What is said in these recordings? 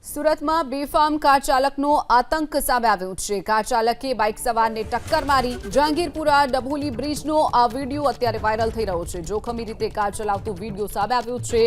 સુરતમાં બેફામ કાર ચાલકનો આતંક સામે આવ્યો છે। કાર ચાલકે બાઇક સવારને ટક્કર મારી। જહાંગીરપુરા ડભોલી બ્રિજનો આ વિડીયો અત્યારે વાયરલ થઈ રહ્યો છે। જોખમી રીતે કાર ચલાવતો વિડીયો સામે આવ્યો છે।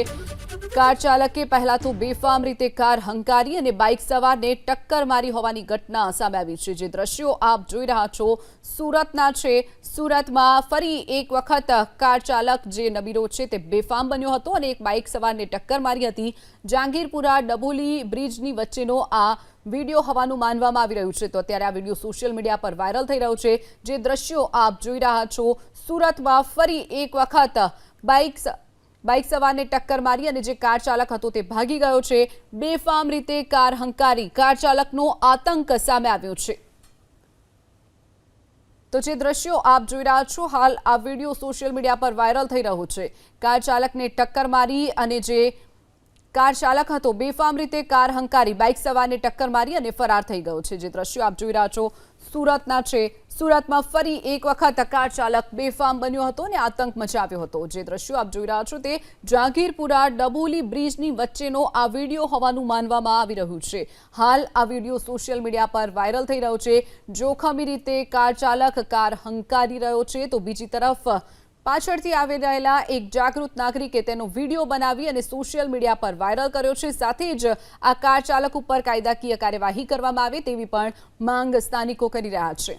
કાર ચાલકે પહેલા તો બેફામ રીતે કાર હંકારી અને બાઇક સવારને ટક્કર મારી હોવાની ઘટના સામે આવી છે। જે દ્રશ્યો આપ જોઈ રહ્યા છો સુરતના છે। સુરતમાં ફરી એક વખત કાર ચાલક જે નબીરો છે તે બેફામ બન્યો હતો અને એક બાઇક સવારને ટક્કર મારી હતી। જહાંગીરપુરા ડભોલી બ્રિજની વચ્ચેનો આ વિડીયો હોવાનું માનવામાં આવી રહ્યું છે। તો અત્યારે આ વિડીયો સોશિયલ મીડિયા પર વાયરલ થઈ રહ્યો છે। જે દ્રશ્યો આપ જોઈ રહ્યા છો સુરતમાં ફરી એક વખત બાઇક સવારને ટક્કર મારી અને જે કાર ચાલક હતો તે ભાગી ગયો છે। બેફામ રીતે કાર હંકારી કાર ચાલકનો આતંક સામે આવ્યો છે। તો જે દ્રશ્યો આપ જોઈ રહ્યા છો હાલ આ વિડીયો સોશિયલ મીડિયા પર વાયરલ થઈ રહ્યો છે। કાર ચાલકને ટક્કર મારી અને જે કાર ચાલક હતો બેફામ રીતે કાર હંકારી બાઇક સવારને ટક્કર મારી અને ફરાર થઈ ગયો છે। જે દ્રશ્યો આપ જોઈ રહ્યા છો સુરતના છે। સુરતમાં ફરી એક વખત કાર ચાલક બેફામ બન્યો હતો અને આતંક મચાવ્યો હતો। જે દ્રશ્યો આપ જોઈ રહ્યા છો તે જહાંગીરપુરા ડભોલી બ્રિજની વચ્ચેનો આ વિડીયો હોવાનું માનવામાં આવી રહ્યું છે। હાલ આ વિડીયો સોશિયલ મીડિયા પર વાયરલ થઈ રહ્યો છે। જોખમી રીતે કાર ચાલક કાર હંકારી રહ્યો છે તો બીજી તરફ પાછળથી આવી રહેલા એક જાગૃત નાગરિકે તેનો વિડીયો બનાવી અને સોશિયલ મીડિયા પર વાયરલ કર્યો છે। સાથે જ આ કાર ચાલક ઉપર કાયદાકીય કાર્યવાહી કરવામાં આવે તેવી પણ માંગ સ્થાનિકો કરી રહ્યા છે।